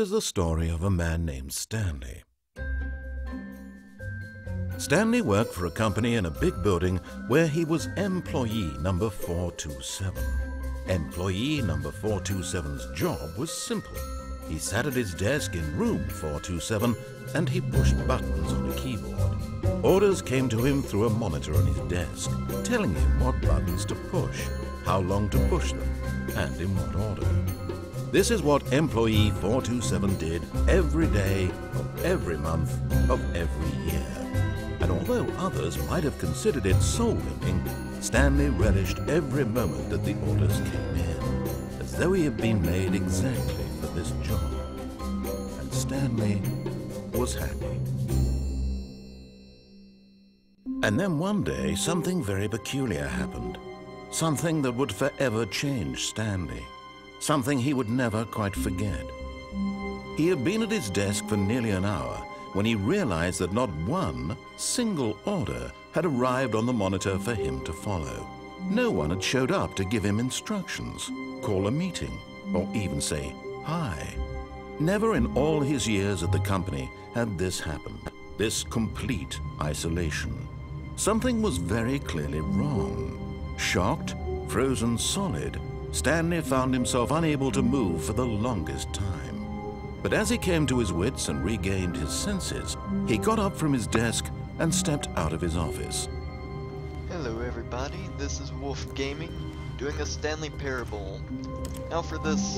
is the story of a man named Stanley. Stanley worked for a company in a big building where he was employee number 427. Employee number 427's job was simple. He sat at his desk in room 427 and he pushed buttons on a keyboard. Orders came to him through a monitor on his desk, telling him what buttons to push, how long to push them, and in what order. This is what employee 427 did every day of every month of every year. And although others might have considered it soul-winning, Stanley relished every moment that the orders came in, as though he had been made exactly for this job. And Stanley was happy. And then one day, something very peculiar happened. Something that would forever change Stanley. Something he would never quite forget. He had been at his desk for nearly an hour when he realized that not one single order had arrived on the monitor for him to follow. No one had showed up to give him instructions, call a meeting, or even say hi. Never in all his years at the company had this happened, this complete isolation. Something was very clearly wrong. Shocked, frozen solid, Stanley found himself unable to move for the longest time. But as he came to his wits and regained his senses, he got up from his desk and stepped out of his office. Hello everybody, this is Wolf Gaming, doing a Stanley Parable. Now for this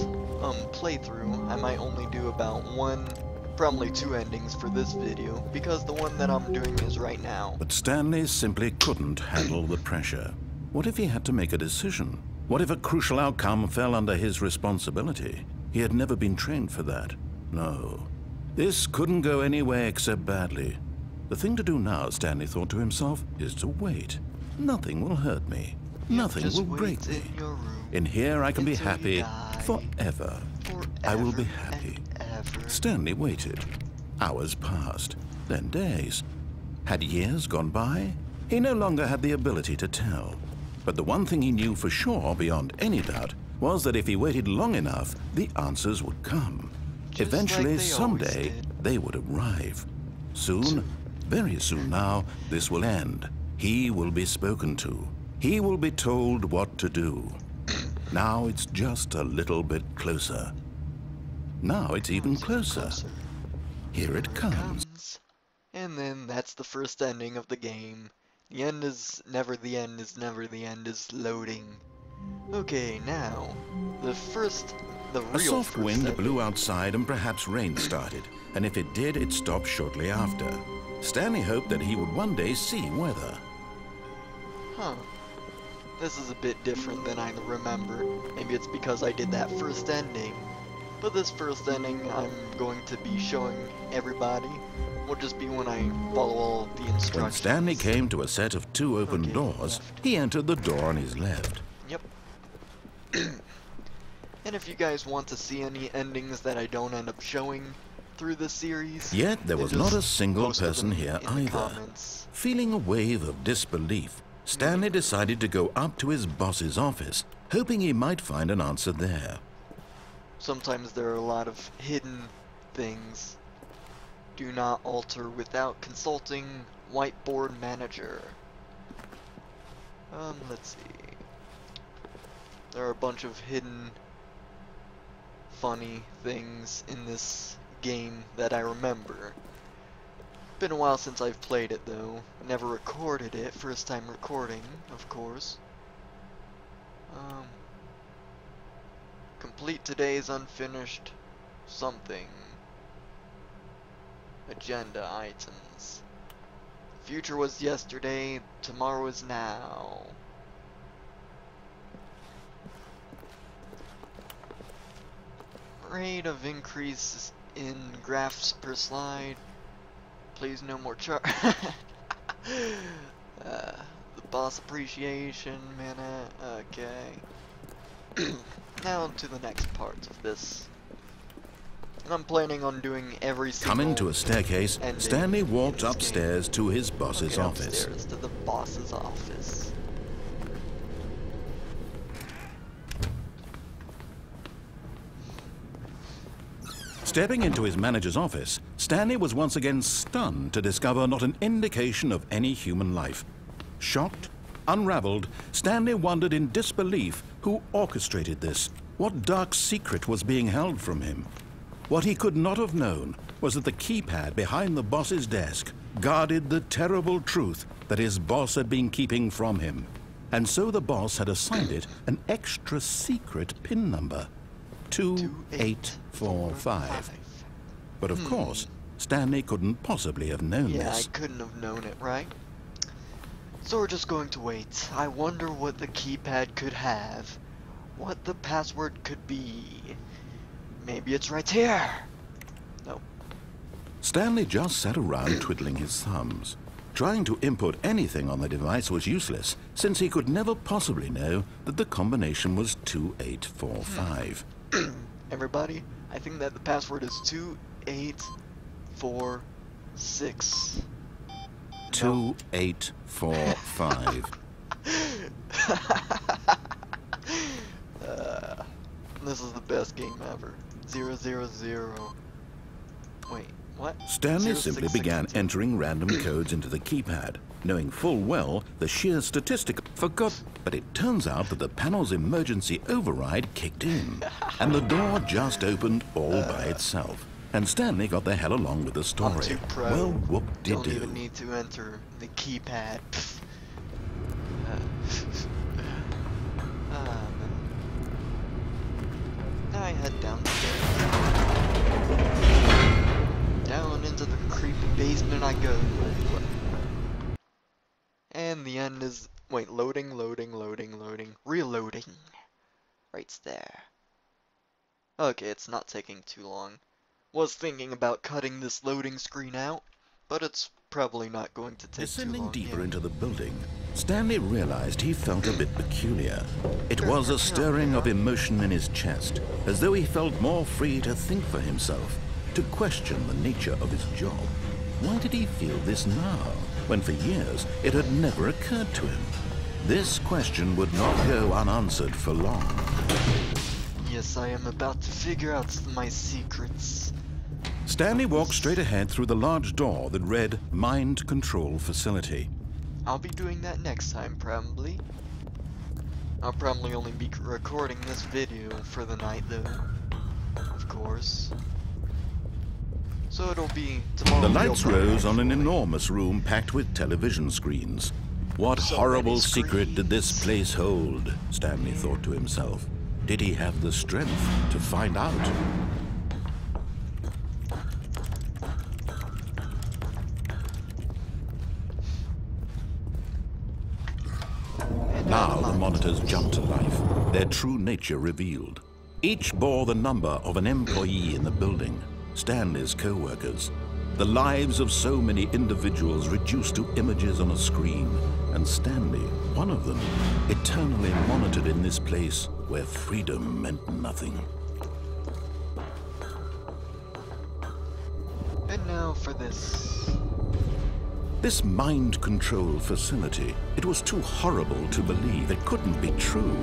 playthrough, I might only do about one, probably two endings for this video, because the one that I'm doing is right now. But Stanley simply couldn't handle the pressure. What if he had to make a decision? What if a crucial outcome fell under his responsibility? He had never been trained for that. No. This couldn't go any way except badly. The thing to do now, Stanley thought to himself, is to wait. Nothing will hurt me. Nothing will break me. In here I can be happy forever. I will be happy. Stanley waited. Hours passed, then days. Had years gone by? He no longer had the ability to tell. But the one thing he knew for sure, beyond any doubt, was that if he waited long enough, the answers would come. Eventually, someday, they would arrive. Soon, very soon now, this will end. He will be spoken to. He will be told what to do. Now it's just a little bit closer. Now it's even closer. Here it comes. And then that's the first ending of the game. The end is never the end is never the end is loading. Okay, now, the real A soft wind ending. blew outside and perhaps rain started, and if it did, it stopped shortly after. Stanley hoped that he would one day see weather. Huh. This is a bit different than I remember. Maybe it's because I did that first ending. But this first ending I'm going to be showing everybody will just be when I follow all of the instructions. When Stanley came to a set of two open doors, he entered the door on his left. Yep. And if you guys want to see any endings that I don't end up showing through the series, yet there was not a single person here either. Comments. Feeling a wave of disbelief, Stanley decided to go up to his boss's office, hoping he might find an answer there. Sometimes there are a lot of hidden things. Do not alter without consulting Whiteboard Manager. Let's see. There are a bunch of hidden funny things in this game that I remember. Been a while since I've played it though. Never recorded it. First time recording, of course. Complete today's unfinished something. Agenda items. Future was yesterday, tomorrow is now. Rate of increase in graphs per slide. Please no more chart. The boss appreciation minute. Okay. Now to the next part of this. And I'm planning on doing every single Coming to a staircase, Stanley walked in this upstairs game. to his boss's office. Upstairs to the boss's office. Stepping into his manager's office, Stanley was once again stunned to discover not an indication of any human life. Shocked, unraveled, Stanley wondered in disbelief who orchestrated this. What dark secret was being held from him? What he could not have known was that the keypad behind the boss's desk guarded the terrible truth that his boss had been keeping from him. And so the boss had assigned it an extra secret PIN number, 2845. But of course, Stanley couldn't possibly have known Yeah, this. I couldn't have known it, right? So we're just going to wait. I wonder what the keypad could have. What the password could be. Maybe it's right here. No. Stanley just sat around twiddling his thumbs. Trying to input anything on the device was useless, since he could never possibly know that the combination was 2845. Everybody, I think that the password is 2846. 2845. This is the best game ever. 000. Wait, what? Stanley simply began 0662. entering random codes into the keypad, knowing full well the sheer statistic forgot. But it turns out that the panel's emergency override kicked in, and the door just opened all by itself. And Stanley got the hell along with the story. I'm too pro. Well, Don't whoop-de-doo. even need to enter the keypad. Now I head down the stairs. Down into the creepy basement I go. And the end is... Wait, loading. Reloading. Right there. Okay, it's not taking too long. Was thinking about cutting this loading screen out, but it's probably not going to take too Descending long. deeper yeah. into the building, Stanley realized he felt a bit peculiar. It was a stirring of emotion in his chest, as though he felt more free to think for himself, to question the nature of his job. Why did he feel this now, when for years it had never occurred to him? This question would not go unanswered for long. Yes, I am about to figure out my secrets. Stanley walked straight ahead through the large door that read Mind Control Facility. I'll be doing that next time, probably. I'll probably only be recording this video for the night, though. Of course. So it'll be tomorrow. The lights rose on an enormous room packed with television screens. What So horrible many secret did this screens. place hold? Stanley thought to himself. Did he have the strength to find out? Now the monitors jumped to life, their true nature revealed. Each bore the number of an employee in the building, Stanley's co-workers. The lives of so many individuals reduced to images on a screen, and Stanley, one of them, eternally monitored in this place where freedom meant nothing. And now for this. This mind control facility, it was too horrible to believe. It couldn't be true.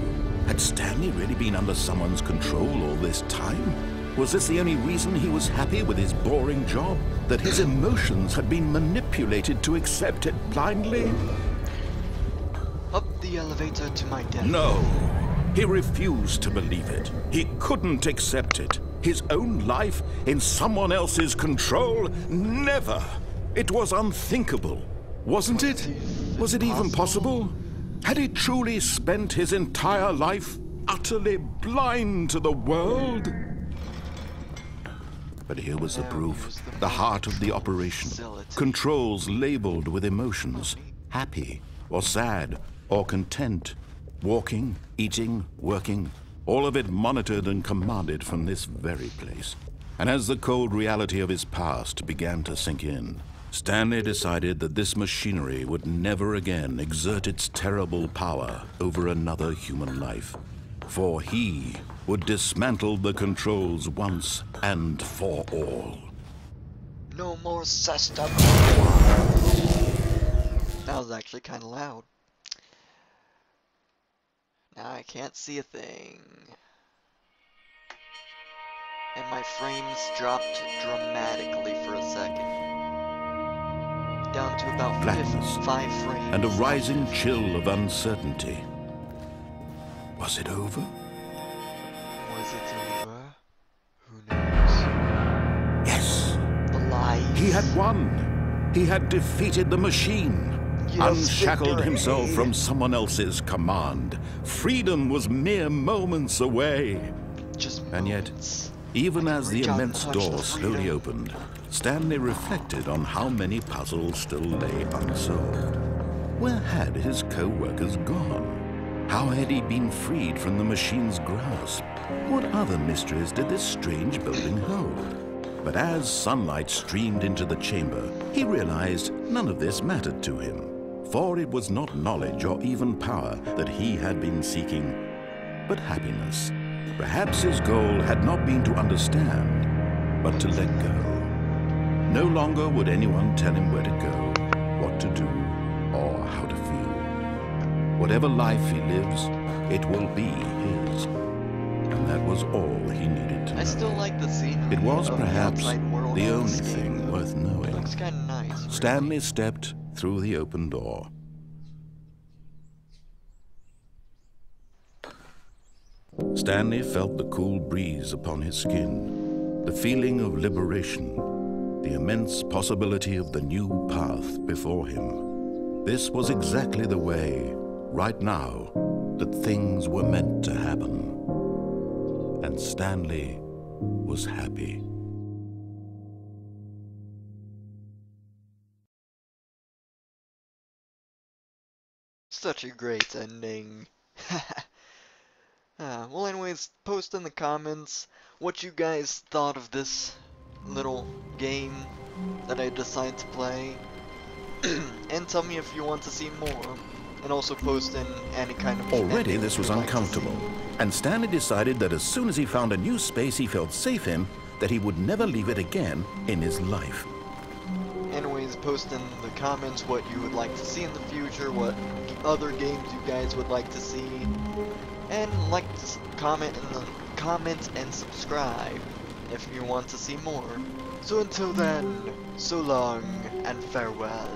Had Stanley really been under someone's control all this time? Was this the only reason he was happy with his boring job? That his emotions had been manipulated to accept it blindly? Up the elevator to my death. No. He refused to believe it. He couldn't accept it. His own life in someone else's control? Never. It was unthinkable. Wasn't it? Was it even possible? Had he truly spent his entire life utterly blind to the world? But here was the proof. The heart of the operation. Controls labeled with emotions. Happy, or sad, or content. Walking, eating, working. All of it monitored and commanded from this very place. And as the cold reality of his past began to sink in, Stanley decided that this machinery would never again exert its terrible power over another human life. For he would dismantle the controls once and for all. No more system. That was actually kind of loud. Now I can't see a thing. And my frames dropped dramatically for a second. Down to about Flatness 5 frames. and a rising chill of uncertainty. Was it over? Was it over? Who knows? Yes. The lies. He had won. He had defeated the machine. Yes, Unshackled victory. himself from someone else's command. Freedom was mere moments away. Just And yet, moments. even I as can the reach out and immense touch door the slowly freedom. opened, Stanley reflected on how many puzzles still lay unsolved. Where had his co-workers gone? How had he been freed from the machine's grasp? What other mysteries did this strange building hold? But as sunlight streamed into the chamber, he realized none of this mattered to him. For it was not knowledge or even power that he had been seeking, but happiness. Perhaps his goal had not been to understand, but to let go. No longer would anyone tell him where to go, what to do, or how to feel. Whatever life he lives, it will be his. And that was all he needed to know. I still like the scenery It was of perhaps the outside world the of only this game, thing though. worth knowing. It looks kind of nice. Really. Stanley stepped through the open door. Stanley felt the cool breeze upon his skin, the feeling of liberation, the immense possibility of the new path before him. This was exactly the way, right now, that things were meant to happen. And Stanley was happy. Such a great ending. Well, anyways, post in the comments what you guys thought of this little game that I decided to play. And tell me if you want to see more. And also post in any kind of Already ending this was you'd like to uncomfortable, see. and Stanley decided that as soon as he found a new space he felt safe in, that he would never leave it again in his life. Anyways, post in the comments what you would like to see in the future, what other games you guys would like to see, and like to comment and subscribe if you want to see more. So until then, so long and farewell.